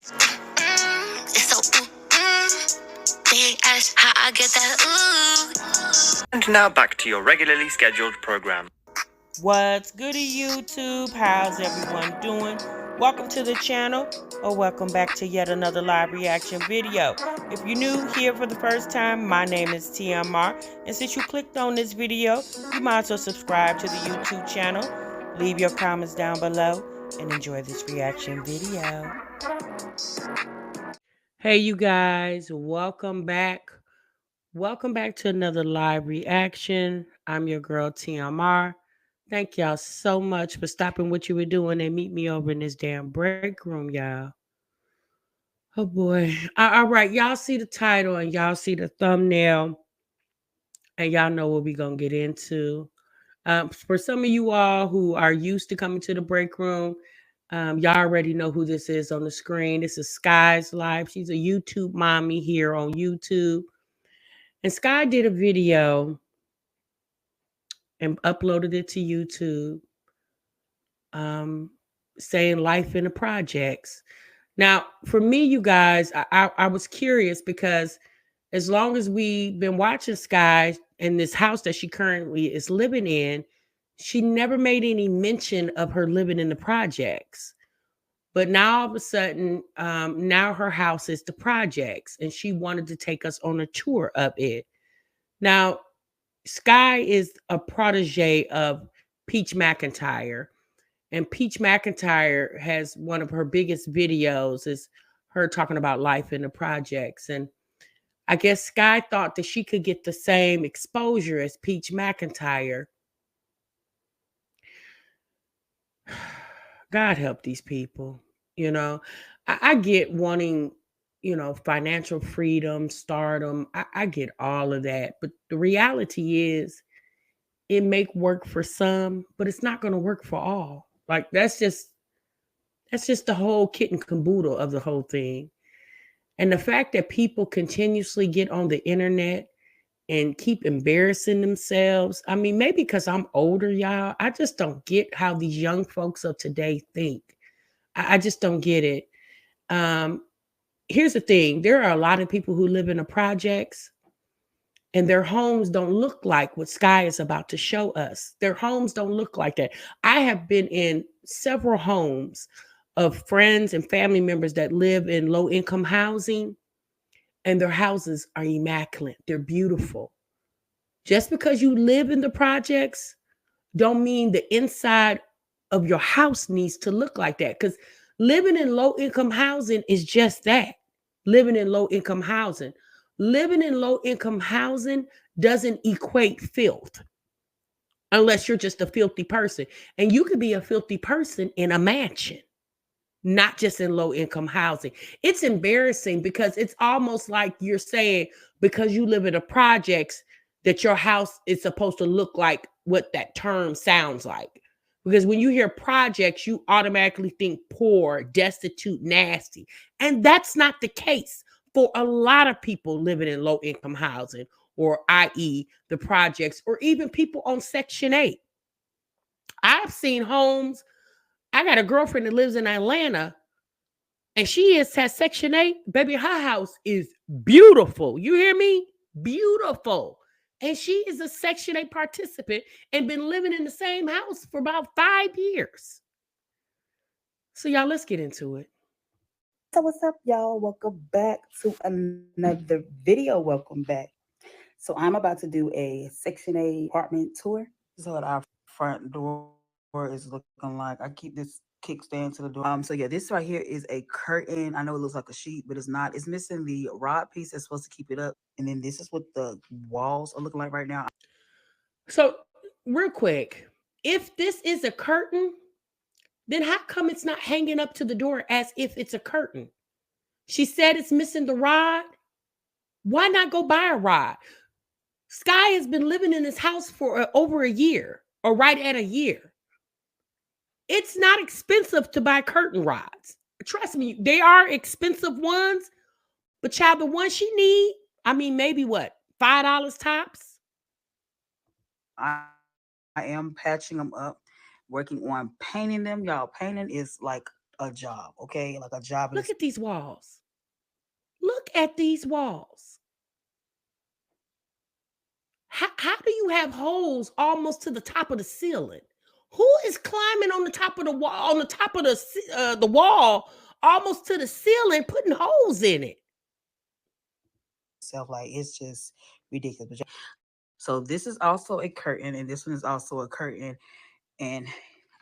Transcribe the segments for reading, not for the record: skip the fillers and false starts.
It's so big ass, how I get that ooh. And now back to your regularly scheduled program. What's goody YouTube? How's everyone doing? Welcome to the channel, or welcome back to yet another live reaction video. If you're new here for the first time, my name is TMR, and since you clicked on this video, you might as well subscribe to the YouTube channel, leave your comments down below, and enjoy this reaction video. Hey you guys, welcome back. Welcome back to another live reaction. I'm your girl TMR. Thank y'all so much for stopping what you were doing and meet me over in this damn break room, y'all. Oh boy. All right, y'all see the title and y'all see the thumbnail, and y'all know what we're gonna get into. For some of you all who are used to coming to the break room, y'all already know who this is on the screen. This is Sky's live. She's a YouTube mommy here on YouTube. And Sky did a video and uploaded it to YouTube, saying life in the projects. Now, for me, you guys, I was curious because as long as we've been watching Sky in this house that she currently is living in, she never made any mention of her living in the projects. But now all of a sudden, now her house is the projects, and she wanted to take us on a tour of it. Now, Sky is a protege of Peach McIntyre, and Peach McIntyre has one of her biggest videos is her talking about life in the projects. And I guess Sky thought that she could get the same exposure as Peach McIntyre. God help these people. You know, I get wanting, financial freedom, stardom. I get all of that. But the reality is it make work for some, but it's not going to work for all. Like that's just the whole kit and caboodle of the whole thing. And the fact that people continuously get on the internet and keep embarrassing themselves. I mean, maybe because I'm older, y'all. I just don't get how these young folks of today think. I just don't get it. Um, Here's the thing: there are a lot of people who live in the projects, and their homes don't look like what Sky is about to show us. Their homes don't look like that. I have been in several homes of friends and family members that live in low income housing, and their houses are immaculate. They're beautiful. Just because you live in the projects don't mean the inside of your house needs to look like that, because living in low income housing is just that. Living in low income housing. Living in low income housing doesn't equate filth unless you're just a filthy person. And you could be a filthy person in a mansion, not just in low income housing. It's embarrassing because it's almost like you're saying because you live in the projects that your house is supposed to look like what that term sounds like. Because when you hear projects, you automatically think poor, destitute, nasty. And that's not the case for a lot of people living in low income housing, or i.e., the projects, or even people on Section 8. I've seen homes. I got a girlfriend that lives in Atlanta, and has Section 8. Baby, her house is beautiful. You hear me? Beautiful. And she is a Section 8 participant and been living in the same house for about 5 years. So, y'all, let's get into it. So what's up, y'all? Welcome back to another video. Welcome back. So I'm about to do a Section 8 apartment tour. This is what our front door is looking like. I keep this kickstand to the door. So yeah, this right here is a curtain. I know it looks like a sheet, but it's not. It's missing the rod piece that's supposed to keep it up. And then this is what the walls are looking like right now. So, real quick, if this is a curtain, then how come it's not hanging up to the door as if it's a curtain? She said it's missing the rod. Why not go buy a rod? Sky has been living in this house for over a year, or right at a year. It's not expensive to buy curtain rods. Trust me, they are expensive ones, but child, the ones she need, I mean, maybe what, $5 tops? I am patching them up, working on painting them. Y'all, painting is like a job, okay? Like a job. Look at these walls. Look at these walls. How do you have holes almost to the top of the ceiling? Who is climbing on the top of the wall, on the top of the wall, almost to the ceiling, putting holes in it? Like, it's just ridiculous. So this is also a curtain, and this one is also a curtain. And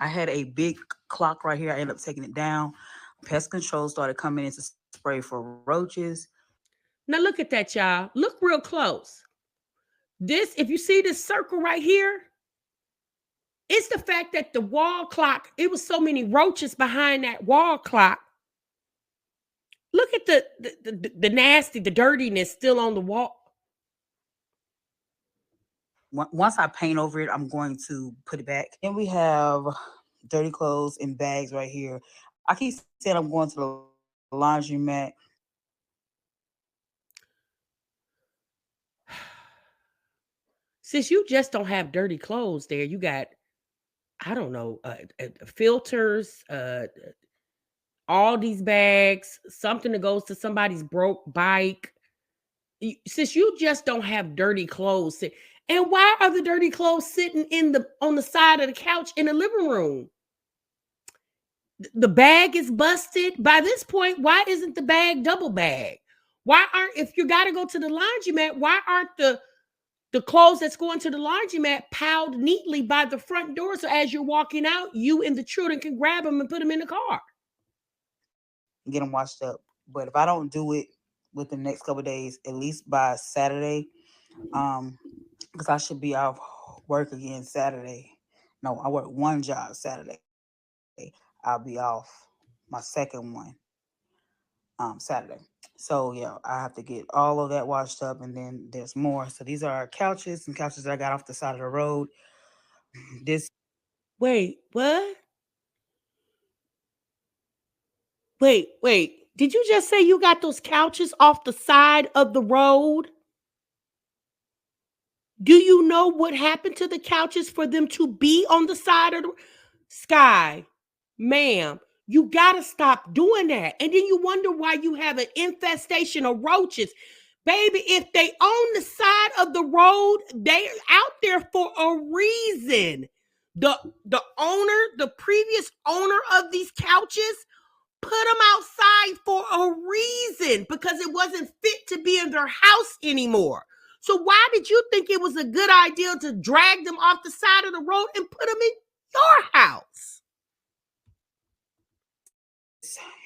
I had a big clock right here. I ended up taking it down. Pest control started coming in to spray for roaches. Now look at that, y'all. Look real close. This, if you see this circle right here, it's the fact that the wall clock, it was so many roaches behind that wall clock. Look at the nasty, the dirtiness still on the wall. Once I paint over it, I'm going to put it back. And we have dirty clothes in bags right here. I keep saying I'm going to the laundromat. Since you just don't have dirty clothes there, you got, I don't know, filters, all these bags, something that goes to somebody's broke bike. Since you just don't have dirty clothes, and why are the dirty clothes sitting on the side of the couch in the living room? The bag is busted. By this point, why isn't the bag double bag? Why aren't, if you got to go to the laundromat, why aren't the clothes that's going to the laundromat piled neatly by the front door, so as you're walking out, you and the children can grab them and put them in the car? Get them washed up. But if I don't do it within the next couple of days, at least by Saturday, because I should be off work again Saturday. No, I work one job Saturday. I'll be off my second one Saturday. So yeah, I have to get all of that washed up, and then there's more. So these are couches, some couches that I got off the side of the road. Wait, what? Wait. Did you just say you got those couches off the side of the road? Do you know what happened to the couches for them to be on the side of the Sky? Ma'am, you got to stop doing that. And then you wonder why you have an infestation of roaches. Baby, if they on the side of the road, they're out there for a reason. The previous owner of these couches put them outside for a reason, because it wasn't fit to be in their house anymore. So why did you think it was a good idea to drag them off the side of the road and put them in your house?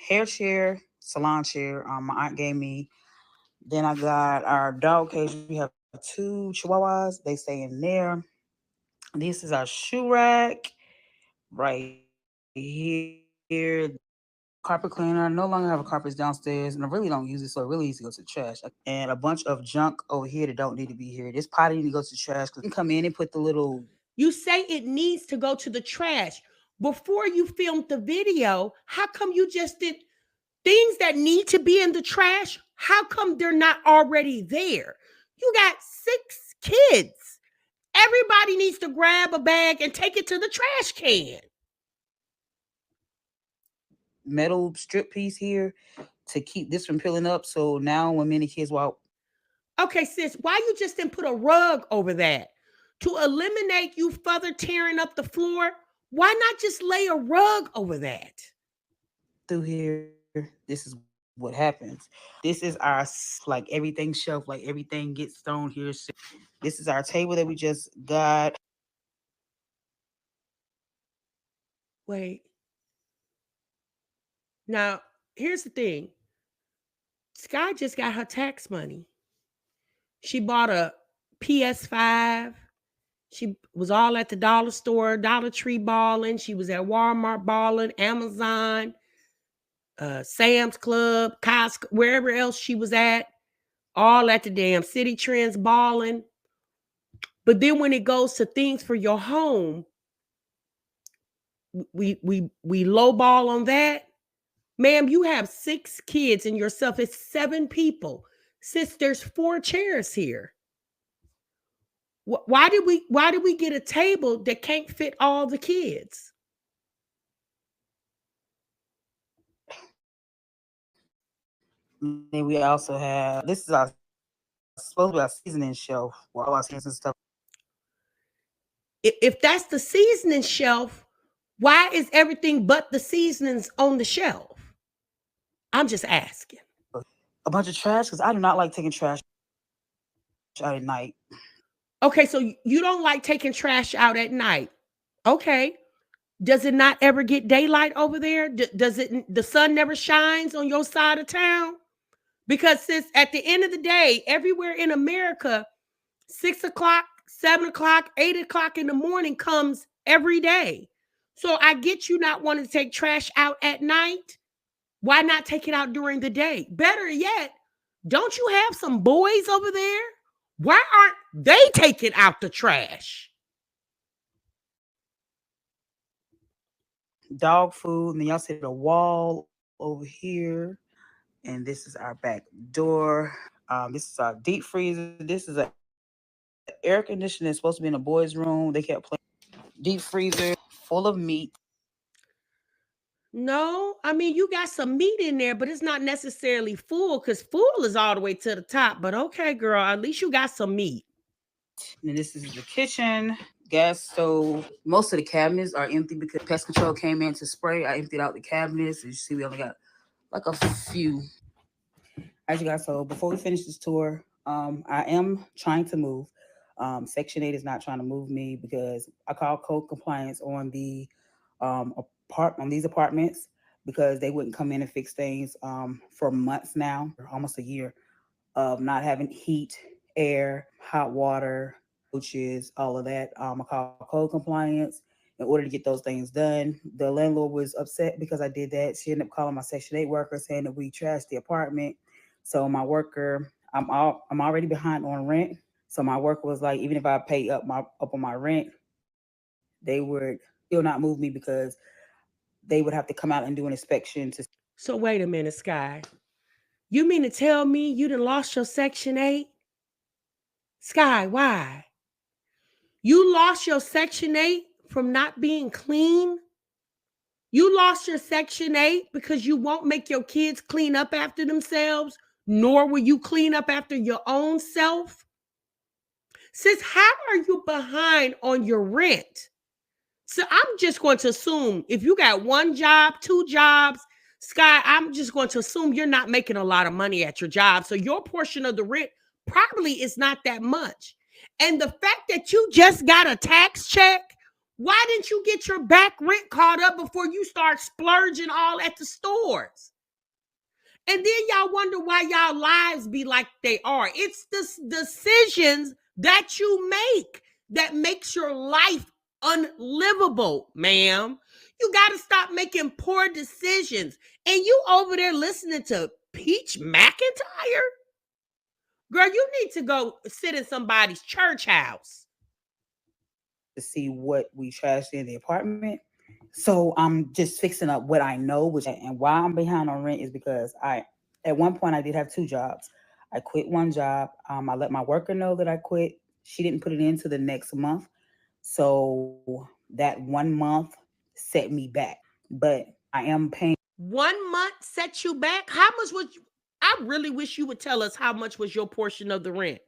Hair chair, salon chair, my aunt gave me. Then I got our dog cage. We have 2 chihuahuas. They stay in there. This is our shoe rack right here. Carpet cleaner. I no longer have a carpet downstairs, and I really don't use it, so it really needs to go to the trash. And a bunch of junk over here that don't need to be here. This potty needs to go to the trash, because you can come in and put the little. You say it needs to go to the trash. Before you filmed the video, how come you just did things that need to be in the trash? How come they're not already there? You got 6 kids. Everybody needs to grab a bag and take it to the trash can. Metal strip piece here to keep this from peeling up. So now when many kids walk. Okay, sis, why you just didn't put a rug over that? To eliminate you further tearing up the floor, why not just lay a rug over that? Through here, this is what happens. This is our, like, everything shelf, like everything gets thrown here. This is our table that we just got. Wait. Now, here's the thing. Sky just got her tax money. She bought a PS5. She was all at the dollar store, Dollar Tree balling. She was at Walmart balling, Amazon, Sam's Club, Costco, wherever else she was at, all at the damn City Trends balling. But then when it goes to things for your home, we lowball on that. Ma'am, you have 6 kids and yourself. It's 7 people. Sis, there's 4 chairs here. Why did we get a table that can't fit all the kids? Then we also have, this is our supposed to be our seasoning shelf where all our seasonings and stuff. If that's the seasoning shelf, why is everything but the seasonings on the shelf? I'm just asking. A bunch of trash, because I do not like taking trash out at night. Okay, so you don't like taking trash out at night. Okay. Does it not ever get daylight over there? Does it, the sun never shines on your side of town? Because since at the end of the day, everywhere in America, 6 o'clock, 7 o'clock, 8 o'clock in the morning comes every day. So I get you not wanting to take trash out at night. Why not take it out during the day? Better yet, don't you have some boys over there? Why aren't they taking out the trash? Dog food, and then y'all see the wall over here. And this is our back door. This is our deep freezer. This is an air conditioner. It's supposed to be in the boys' room. They kept playing. Deep freezer full of meat. No, I mean, you got some meat in there, but it's not necessarily full because full is all the way to the top. But okay, girl, at least you got some meat. And this is the kitchen, gas stove. Most of the cabinets are empty because pest control came in to spray. I emptied out the cabinets. As you see, we only got like a few. As you guys saw, before we finish this tour, I am trying to move. Section 8 is not trying to move me because I called code compliance on the on these apartments because they wouldn't come in and fix things for months now, almost a year of not having heat, air, hot water, coaches, all of that. I called code compliance in order to get those things done. The landlord was upset because I did that. She ended up calling my Section 8 worker saying that we trashed the apartment. So my worker, I'm already behind on rent. So my worker was like, even if I pay up on my rent, they would still not move me because they would have to come out and do an inspection. So wait a minute, Sky. You mean to tell me you done lost your Section 8? Sky, why? You lost your Section 8 from not being clean? You lost your Section 8 because you won't make your kids clean up after themselves, nor will you clean up after your own self? Sis, how are you behind on your rent? So I'm just going to assume if you got one job, two jobs, Sky, I'm just going to assume you're not making a lot of money at your job. So your portion of the rent probably is not that much. And the fact that you just got a tax check, why didn't you get your back rent caught up before you start splurging all at the stores? And then y'all wonder why y'all lives be like they are. It's the decisions that you make that makes your life unlivable, ma'am. You got to stop making poor decisions. And you over there listening to Peach McIntyre? Girl, you need to go sit in somebody's church house. To see what we trashed in the apartment. So I'm just fixing up what I know, and why I'm behind on rent is because at one point I did have two jobs. I quit one job. I let my worker know that I quit. She didn't put it into the next month. So that 1 month set me back, but I am paying. 1 month set you back? How much was you? I really wish you would tell us how much was your portion of the rent.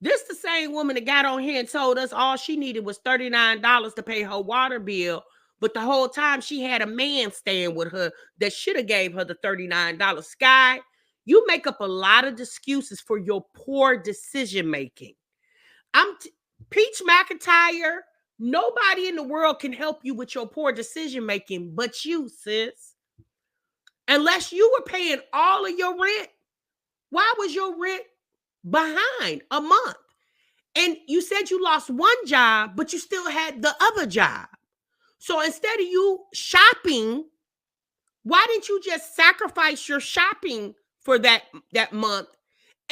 This the same woman that got on here and told us all she needed was $39 to pay her water bill, but the whole time she had a man staying with her that should have gave her the $39. Sky, you make up a lot of excuses for your poor decision making. Peach McIntyre, nobody in the world can help you with your poor decision making but you, sis. Unless you were paying all of your rent, why was your rent behind a month? And you said you lost one job, but you still had the other job. So instead of you shopping, why didn't you just sacrifice your shopping for that month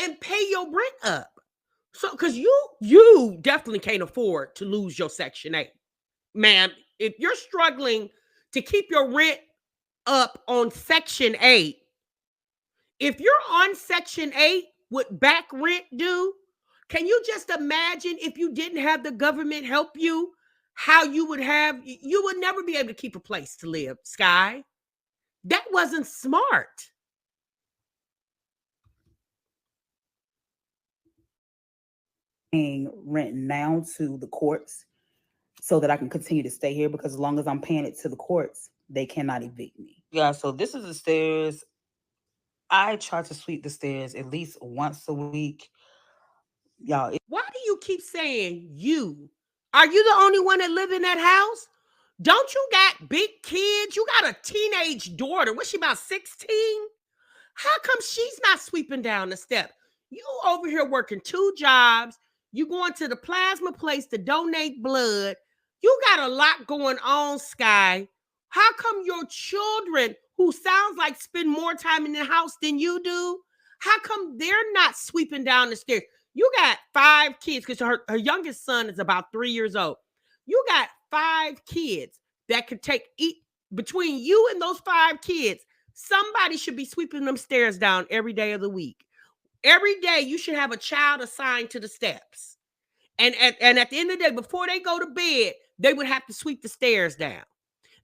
and pay your rent up? So, because you definitely can't afford to lose your Section 8. Ma'am, if you're struggling to keep your rent up on Section 8, if you're on Section 8, what back rent do, can you just imagine if you didn't have the government help you, how you would never be able to keep a place to live, Sky. That wasn't smart. paying rent now to the courts so that I can continue to stay here, because as long as I'm paying it to the courts, they cannot evict me. Yeah, so this is the stairs. I try to sweep the stairs at least once a week. Y'all, Why do you keep saying you? Are you the only one that live in that house? Don't you got big kids? You got a teenage daughter. What's she, about 16? How come she's not sweeping down the step? You over here working 2 jobs. You going to the plasma place to donate blood. You got a lot going on, Sky. How come your children, who sounds like spend more time in the house than you do, how come they're not sweeping down the stairs? You got 5 kids, because her youngest son is about 3 years old. You got 5 kids that could between you and those 5 kids. Somebody should be sweeping them stairs down every day of the week. Every day you should have a child assigned to the steps. And at the end of the day, before they go to bed, they would have to sweep the stairs down.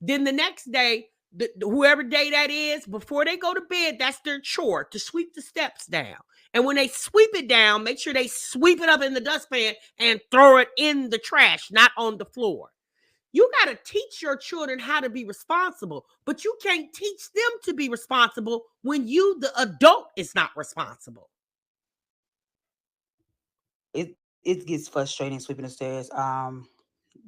Then the next day, whoever day that is, before they go to bed, that's their chore, to sweep the steps down. And when they sweep it down, make sure they sweep it up in the dustpan and throw it in the trash, not on the floor. You got to teach your children how to be responsible, but you can't teach them to be responsible when you, the adult, is not responsible. It gets frustrating sweeping the stairs.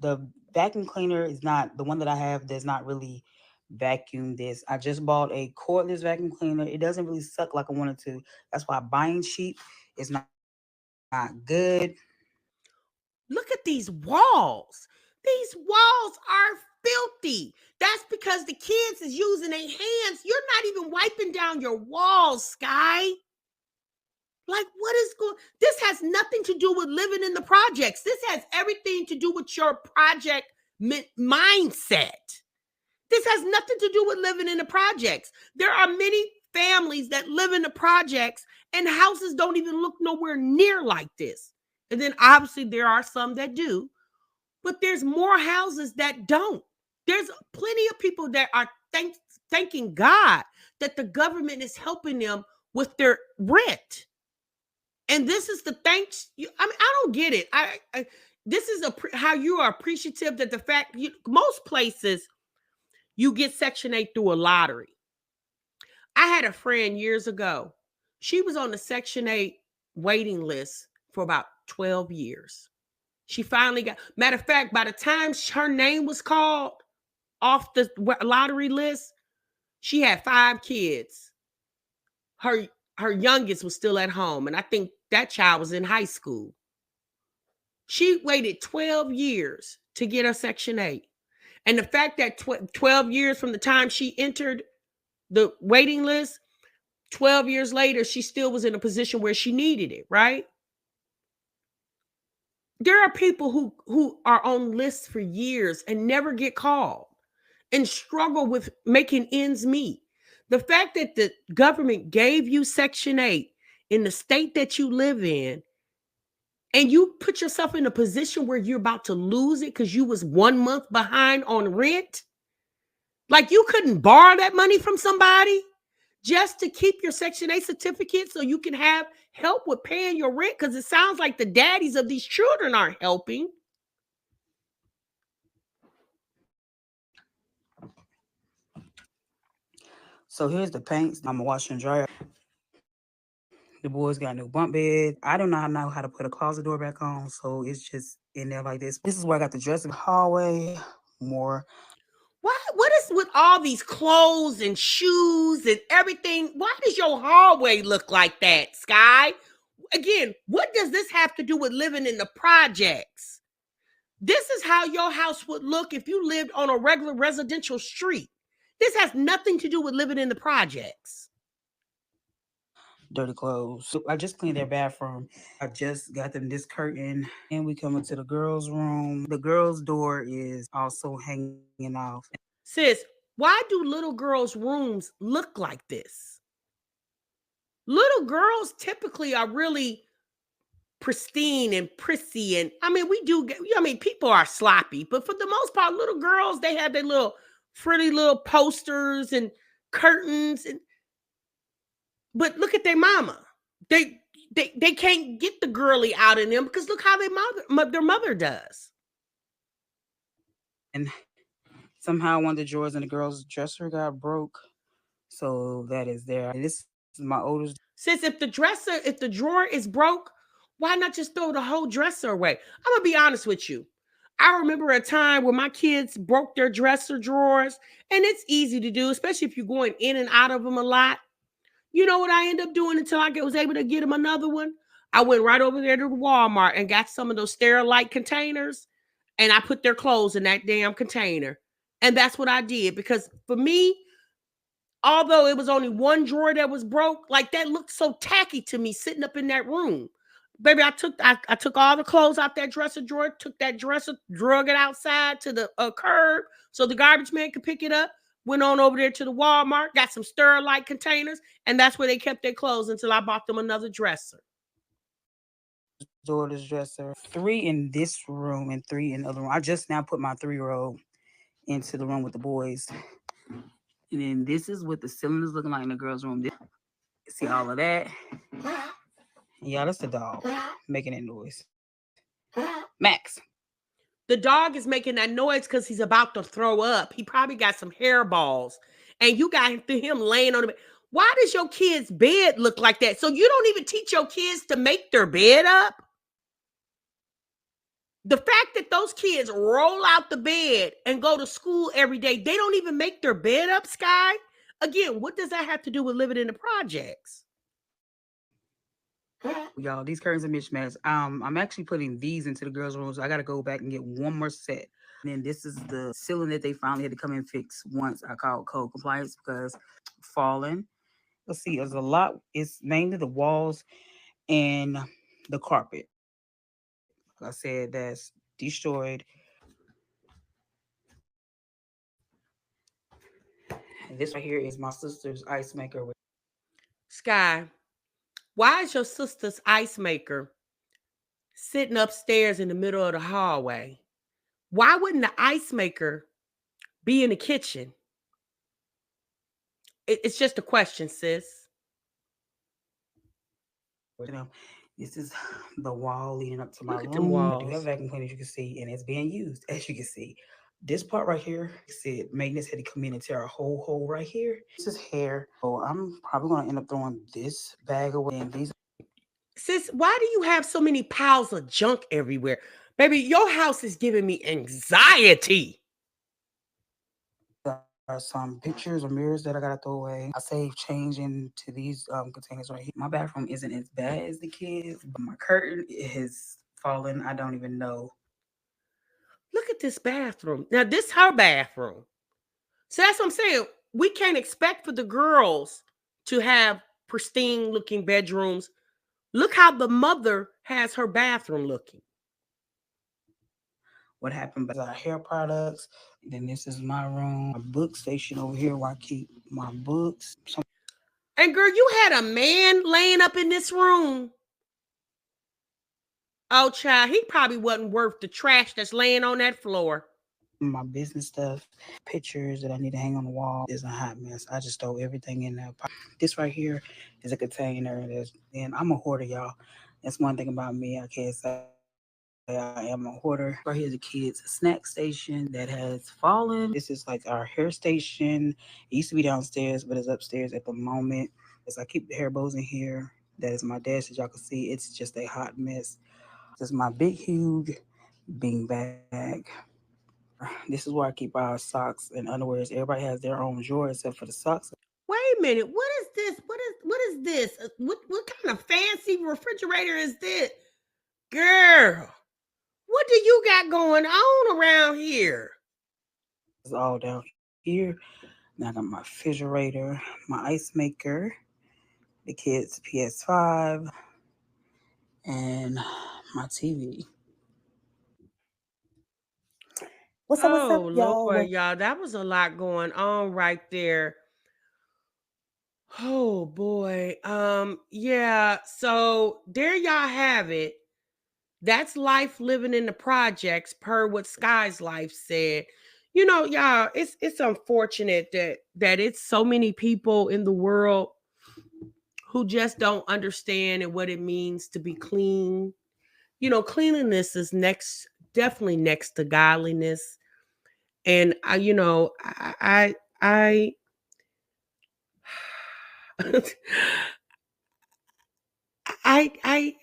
The vacuum cleaner is not, the one that I have does not really vacuum this. I just bought a cordless vacuum cleaner. It doesn't really suck like I wanted to. That's why buying cheap is not good. Look at these walls. These walls are filthy. That's because the kids is using their hands. You're not even wiping down your walls, Sky. Like, what is going? This has nothing to do with living in the projects. This has everything to do with your project mindset. This has nothing to do with living in the projects. There are many families that live in the projects and houses don't even look nowhere near like this. And then obviously there are some that do, but there's more houses that don't. There's plenty of people that are thanking God that the government is helping them with their rent. And this is the thanks. I don't get it. This is how you are appreciative that the fact most places you get Section 8 through a lottery. I had a friend years ago. She was on the Section 8 waiting list for about 12 years. She finally got, matter of fact, by the time her name was called off the lottery list, she had 5 kids. Her youngest was still at home, and I think that child was in high school. She waited 12 years to get her Section 8. And the fact that 12 years from the time she entered the waiting list, 12 years later, she still was in a position where she needed it, right? There are people who are on lists for years and never get called and struggle with making ends meet. The fact that the government gave you Section 8 in the state that you live in, and you put yourself in a position where you're about to lose it because you was 1 month behind on rent. Like, you couldn't borrow that money from somebody just to keep your Section 8 certificate so you can have help with paying your rent, because it sounds like the daddies of these children aren't helping. So here's the paints. I'm a washer and dryer. The boys got new bunk bed. I do not know how to put a closet door back on, so it's just in there like this. This is where I got the dressing hallway. More. What is with all these clothes and shoes and everything? Why does your hallway look like that, Sky? Again, what does this have to do with living in the projects? This is how your house would look if you lived on a regular residential street. This has nothing to do with living in the projects. Dirty clothes. So I just cleaned their bathroom. I just got them this curtain, and we come into the girls' room. The girls' door is also hanging off. Sis, why do little girls' rooms look like this? Little girls typically are really pristine and prissy, and people are sloppy, but for the most part, little girls, they have their little pretty little posters and curtains, but look at their mama. they can't get the girly out in them because look how their mother does. And somehow one of the drawers in the girl's dresser got broke. So that is there. This is my oldest. Sis, if the drawer is broke, why not just throw the whole dresser away? I'm gonna be honest with you. I remember a time where my kids broke their dresser drawers, and it's easy to do, especially if you're going in and out of them a lot. You know what I ended up doing until I was able to get them another one? I went right over there to Walmart and got some of those Sterilite containers, and I put their clothes in that damn container. And that's what I did, because for me, although it was only one drawer that was broke, like that looked so tacky to me sitting up in that room. Baby, I took all the clothes out that dresser drawer, took that dresser, drug it outside to the curb so the garbage man could pick it up. Went on over there to the Walmart, got some Sterilite containers, and that's where they kept their clothes until I bought them another dresser. Daughter's dresser. 3 in this room and 3 in the other room. I just now put my 3-year-old into the room with the boys. And then this is what the ceiling is looking like in the girls' room. See all of that? Yeah, that's the dog making that noise. Max. The dog is making that noise because he's about to throw up. He probably got some hairballs. And you got him laying on the bed. Why does your kid's bed look like that? So you don't even teach your kids to make their bed up? The fact that those kids roll out the bed and go to school every day, they don't even make their bed up, Sky. Again, what does that have to do with living in the projects? Y'all, these curtains are mismatched. I'm actually putting these into the girls' rooms. So I got to go back and get one more set. And then this is the ceiling that they finally had to come and fix once I called code compliance because falling. Let's see, there's a lot. It's mainly the walls and the carpet. Like I said, that's destroyed. And this right here is my sister's ice maker. Sky, why is your sister's ice maker sitting upstairs in the middle of the hallway? Why wouldn't the ice maker be in the kitchen? It's just a question, sis. You know, this is the wall leading up to my Look at room. them I do walls. have a vacuum cleaner, as you can see, and it's being used, as you can see. This part right here, said maintenance had to come in and tear a whole hole right here. This is hair. So I'm probably going to end up throwing this bag away. And these. Sis, why do you have so many piles of junk everywhere? Baby, your house is giving me anxiety. Are some pictures or mirrors that I gotta throw away. I save change into these containers right here. My bathroom isn't as bad as the kids, but my curtain has fallen. I don't even know. Look at this bathroom. Now, this is her bathroom. So that's what I'm saying. We can't expect for the girls to have pristine looking bedrooms. Look how the mother has her bathroom looking. What happened? But our hair products. And then this is my room, my book station over here where I keep my books. And girl, you had a man laying up in this room. Oh, child, he probably wasn't worth the trash that's laying on that floor. My business stuff, pictures that I need to hang on the wall is a hot mess. I just throw everything in there. This right here is a container. And I'm a hoarder, y'all. That's one thing about me. I can't say I am a hoarder. Right here is a kid's snack station that has fallen. This is like our hair station. It used to be downstairs, but it's upstairs at the moment. As I keep the hair bows in here. That is my desk. As y'all can see, it's just a hot mess. This is my big, huge bean bag. This is where I keep our socks and underwears. Everybody has their own drawer except for the socks. Wait a minute. What is this? What is this? What kind of fancy refrigerator is this? Girl, what do you got going on around here? It's all down here. Now I got my refrigerator, my ice maker, the kids' PS5, and my TV. What's up, y'all? Lord, y'all, that was a lot going on right there. Oh boy. Yeah, so there y'all have it. That's life living in the projects, per what Sky's Life said. You know, y'all, it's unfortunate that it's so many people in the world who just don't understand and what it means to be clean. You know, cleanliness is definitely next to godliness. And I I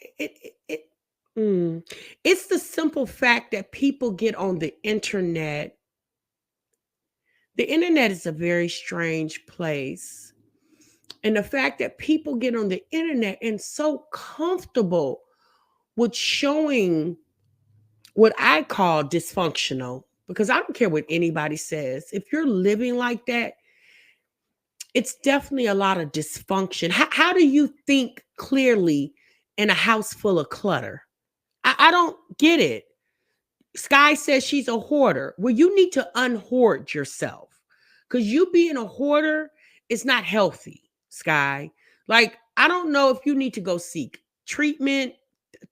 mm, it's the simple fact that people get on the internet. The internet is a very strange place. And the fact that people get on the internet and so comfortable with showing what I call dysfunctional, because I don't care what anybody says. If you're living like that, it's definitely a lot of dysfunction. How do you think clearly in a house full of clutter? I don't get it. Sky says she's a hoarder. Well, you need to unhoard yourself because you being a hoarder is not healthy, Sky. Like, I don't know if you need to go seek treatment,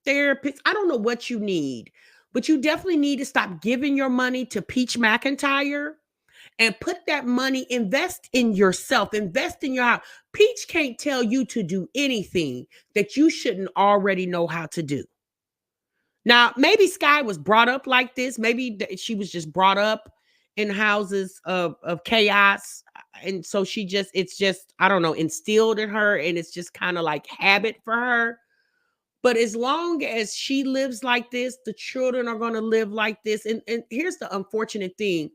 therapist. I don't know what you need, but you definitely need to stop giving your money to Peach McIntyre and put that money, invest in yourself, invest in your house. Peach can't tell you to do anything that you shouldn't already know how to do. Now, maybe Sky was brought up like this. Maybe she was just brought up in houses of chaos. And so it's just, I don't know, instilled in her. And it's just kind of like habit for her. But as long as she lives like this, the children are going to live like this. And here's the unfortunate thing.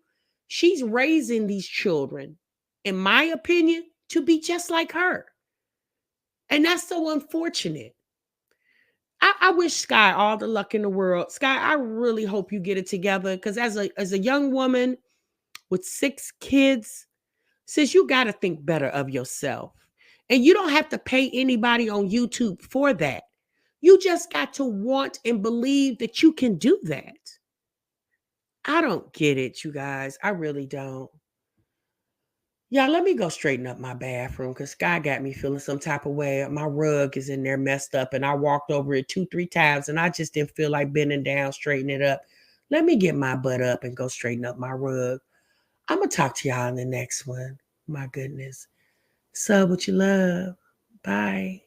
She's raising these children, in my opinion, to be just like her. And that's so unfortunate. I wish Sky all the luck in the world. Sky, I really hope you get it together because as a young woman with 6 kids, sis, you got to think better of yourself. And you don't have to pay anybody on YouTube for that. You just got to want and believe that you can do that. I don't get it, you guys. I really don't. Yeah, let me go straighten up my bathroom because Sky got me feeling some type of way. My rug is in there messed up and I walked over it 2-3 times and I just didn't feel like bending down, straightening it up. Let me get my butt up and go straighten up my rug. I'm going to talk to y'all in the next one. My goodness. Sub what you love. Bye.